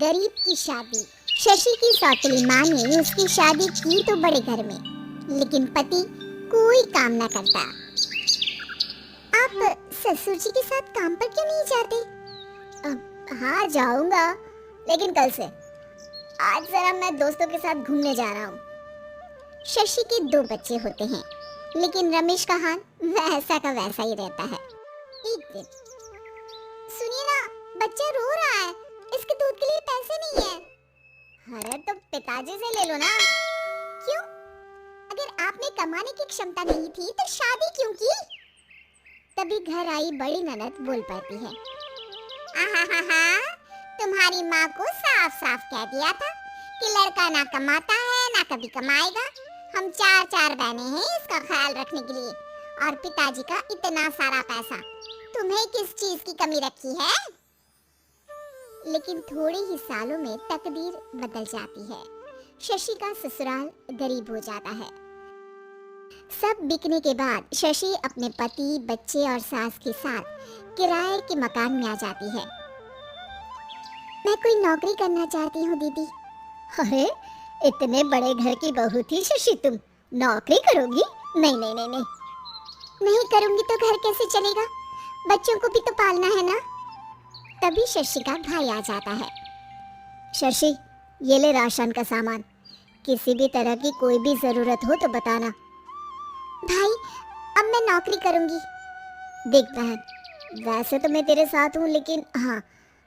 गरीब की शादी। शशि की सौतेली माँ ने उसकी शादी की तो बड़े घर में, लेकिन पति कोई काम ना करता। आप ससुर जी के साथ काम पर क्यों नहीं जाते? हाँ जाऊंगा, लेकिन कल से। आज जरा मैं दोस्तों के साथ घूमने जा रहा हूँ। शशि के दो बच्चे होते हैं, लेकिन रमेश का हाल वैसा का वैसा ही रहता है। एक दिन, सुनिए ना, बच्चा रो रहा है, इसके दूध के लिए पैसे नहीं है। अरे तो पिताजी से ले लो ना। क्यों? अगर आप में कमाने की क्षमता नहीं थी तो शादी क्यों की? तभी घर आई बड़ी ननद बोल पड़ती है, आहा, तुम्हारी माँ को साफ साफ कह दिया था कि लड़का ना कमाता है ना कभी कमाएगा। हम चार चार बहनें हैं इसका ख्याल रखने के लिए, और पिताजी का इतना सारा पैसा, तुम्हें किस चीज की कमी रखी है? लेकिन थोड़े ही सालों में तकदीर बदल जाती है। शशि का ससुराल गरीब हो जाता है। सब बिकने के बाद शशि अपने पति, बच्चे और सास के साथ किराए के मकान में आ जाती है। मैं कोई नौकरी करना चाहती हूँ दीदी। अरे इतने बड़े घर की बहू थी शशि, तुम नौकरी करोगी? नहीं नहीं नहीं नहीं, नहीं करूंगी तो घर कैसे चलेगा? बच्चों को भी तो पालना है ना। तभी शशि का भाई आ जाता है। शशि, ये ले राशन का सामान, किसी भी तरह की कोई भी जरूरत हो तो बताना। भाई, अब मैं नौकरी करूंगी। देख बहन, वैसे तो मैं तेरे साथ हूँ, लेकिन हाँ,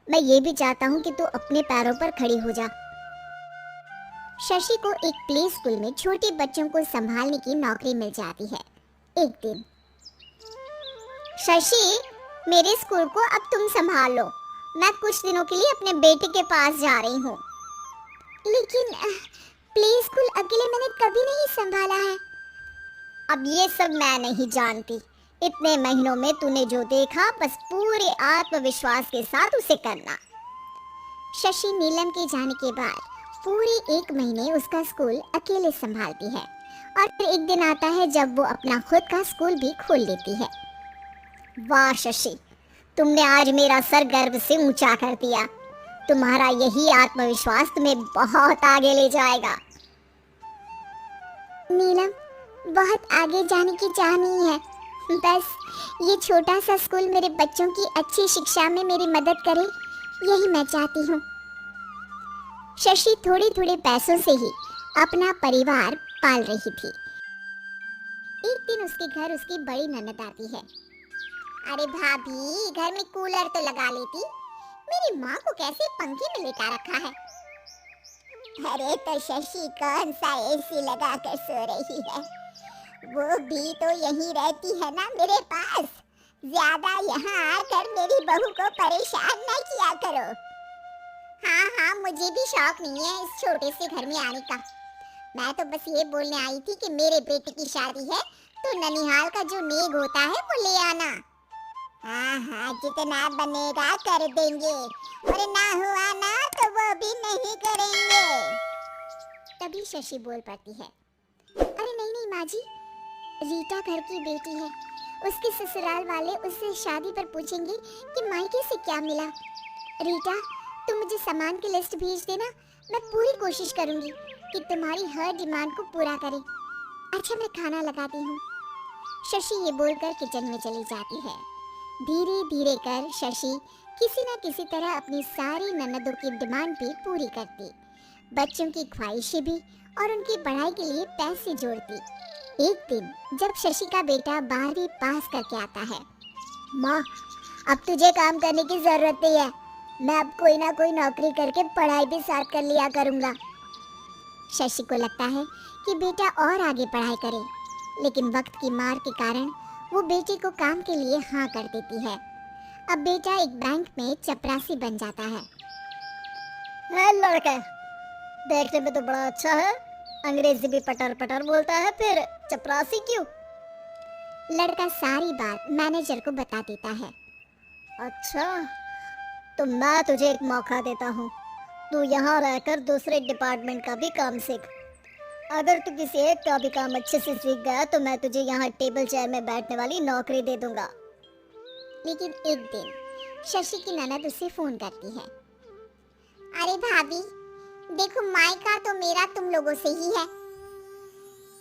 मैं ये भी चाहता हूँ कि तू अपने पैरों पर खड़ी हो जा। शशि को एक प्ले स्कूल में छोटे बच्चों को संभालने की नौकरी मिल जाती है। एक दिन, शशि, मेरे स्कूल को अब तुम संभाल लो, मैं कुछ दिनों के लिए अपने बेटे के पास जा रही हूँ। लेकिन प्ले स्कूल अकेले मैंने कभी नहीं संभाला है। अब ये सब मैं नहीं जानती, इतने महीनों में तूने जो देखा बस पूरे आत्मविश्वास के साथ उसे करना। शशि नीलम के जाने के बाद पूरे 1 महीने उसका स्कूल अकेले संभालती है, और फिर एक दिन आता है जब वो अपना खुद का स्कूल भी खोल लेती है। वाह शशि, तुमने आज मेरा सर गर्व से ऊंचा कर दिया। तुम्हारा यही आत्मविश्वास तुम्हें बहुत आगे ले जाएगा। नीलम, बहुत आगे जाने की चाह नहीं है, बस ये छोटा सा स्कूल मेरे बच्चों की अच्छी शिक्षा में मेरी मदद करे, यही मैं चाहती हूँ। शशि थोड़े थोड़े पैसों से ही अपना परिवार पाल रही थी। एक दिन उसके घर उसकी बड़ी ननद आती है। अरे भाभी, घर में कूलर तो लगा लेती, मेरी माँ को कैसे पंखे में लेटा रखा है? अरे तो शशि कौन सा एसी लगा कर सो रही है, वो भी तो यहीं रहती है ना मेरे पास। ज्यादा यहाँ आकर मेरी बहू को परेशान न किया करो। हाँ, मुझे भी शौक नहीं है इस छोटे से घर में आने का। मैं तो बस ये बोलने आई थी कि मेरे बेटे की शादी है तो ननिहाल का जो नेग होता है वो ले आना। हाँ, जितना बनेगा कर देंगे, और ना हुआ ना तो वो भी नहीं करेंगे। तभी शशि बोल पड़ती है, अरे नहीं माँ जी, रीटा घर की बेटी है, उसके ससुराल वाले उससे शादी पर पूछेंगे कि मायके से क्या मिला। रीटा, तुम मुझे सामान की लिस्ट भेज देना, मैं पूरी कोशिश करूंगी कि तुम्हारी हर डिमांड को पूरा करें। अच्छा, मैं खाना लगाती हूँ। शशि ये बोलकर किचन में चली जाती है। धीरे धीरे कर शशि किसी न किसी तरह अपनी सारी ननदों की डिमांड भी पूरी करती, बच्चों की ख्वाहिशें भी, और उनकी पढ़ाई के लिए पैसे जोड़ती। एक दिन जब शशि का बेटा 12वीं पास करके आता है, माँ, अब तुझे काम करने की जरूरत नहीं है, मैं अब कोई ना कोई नौकरी करके पढ़ाई भी साथ कर लिया करूँगा। शशि को लगता है कि बेटा और आगे पढ़ाई करे, लेकिन वक्त की मार के कारण वो बेटे को काम के लिए हाँ कर देती है। अब बेटा एक बैंक में चपरासी बन जाता है। लड़का देखने में तो बड़ा अच्छा है, अंग्रेजी भी पटर पटर बोलता है, फिर चपरासी क्यों? लड़का सारी बात मैनेजर को बता देता है। अच्छा, तो मैं तुझे एक मौका देता हूँ, तू यहाँ रहकर दूसरे डिपार्टमेंट का भी काम सीख। अगर तू किसी एक का भी काम अच्छे से सीख गया तो मैं तुझे यहाँ टेबल चेयर में बैठने वाली नौकरी दे दूंगा। लेकिन एक दिन शशि की ननद उसे फोन करती है। अरे भाभी, देखो मायका तो मेरा तुम लोगों से ही है।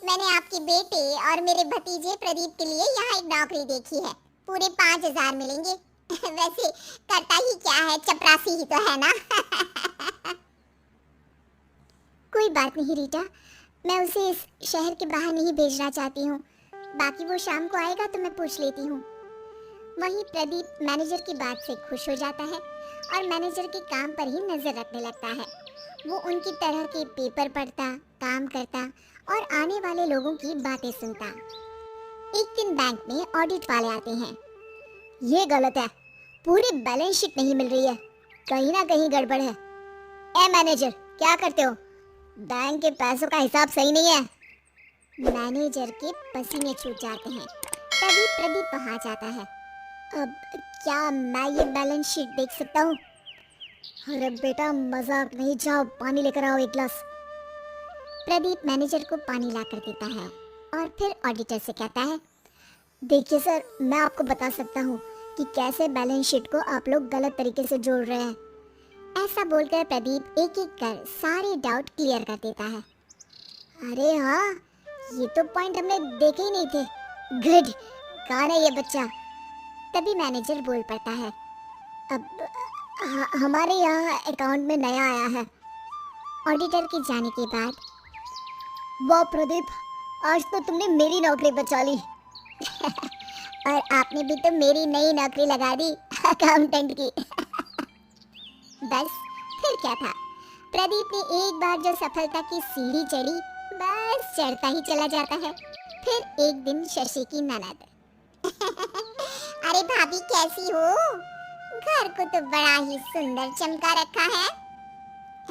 मैंने आपके बेटे और मेरे भतीजे प्रदीप के लिए यहाँ एक नौकरी देखी है, पूरे 5,000 मिलेंगे। वैसे करता ही क्या है, चपरासी ही तो है ना। कोई बात नहीं रीटा, मैं उसे इस शहर के बाहर नहीं भेजना चाहती हूँ। बाकी वो शाम को आएगा तो मैं पूछ लेती हूँ। वहीं प्रदीप मैनेजर की बात से खुश हो जाता है और मैनेजर के काम पर ही नजर रखने लगता है। वो उनकी तरह के पेपर पढ़ता, काम करता और आने वाले लोगों की बातें सुनता। एक दिन बैंक में ऑडिट वाले आते हैं। ये गलत है, पूरी बैलेंस शीट नहीं मिल रही है, कहीं ना कहीं गड़बड़ है। ए मैनेजर, क्या करते हो? बैंक के पैसों का हिसाब सही नहीं है। मैनेजर के पसीने छूट जाते हैं। तभी प्रदीप वहां जाता है। अब क्या मैं ये बैलेंस शीट देख सकता हूँ? अरे बेटा मजाक नहीं, जाओ पानी लेकर आओ एक गिलास। प्रदीप मैनेजर को पानी लाकर देता है और फिर ऑडिटर से कहता है, देखिए सर, मैं आपको बता सकता हूँ कि कैसे बैलेंस शीट को आप लोग गलत तरीके से जोड़ रहे हैं। ऐसा बोलकर प्रदीप एक एक कर सारे डाउट क्लियर कर देता है। अरे हाँ, ये तो पॉइंट हमने देखे ही नहीं थे। गुड, कौन है ये बच्चा? तभी मैनेजर बोल पड़ता है, अब हमारे यहाँ अकाउंट में नया आया है। ऑडिटर के जाने के बाद, वाह प्रदीप, आज तो तुमने मेरी नौकरी बचा ली। और आपने भी तो मेरी नई नौकरी लगा दी, अकाउंटेंट की। बस फिर क्या था, प्रदीप ने एक बार जो सफलता की सीढ़ी चढ़ी, बस चढ़ता ही चला जाता है। फिर एक दिन शशि की ननद, अरे भाभी कैसी हो? घर को तो बड़ा ही सुंदर चमका रखा है।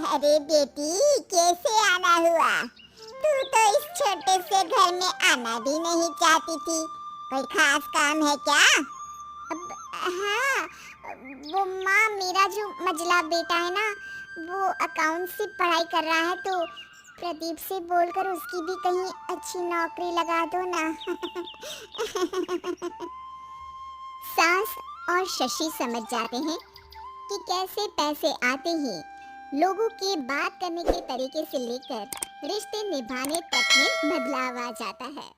अरे बेटी, कैसे आना हुआ? तू तो इस छोटे से घर में आना भी नहीं चाहती थी, कोई खास काम है क्या? अब हाँ, वो माँ, मेरा जो मझला बेटा है ना, वो अकाउंट से पढ़ाई कर रहा है, तो प्रदीप से बोलकर उसकी भी कहीं अच्छी नौकरी लगा दो ना। सास और शशि समझ जाते हैं कि कैसे पैसे आते ही लोगों के बात करने के तरीके से लेकर रिश्ते निभाने तक में बदलाव आ जाता है।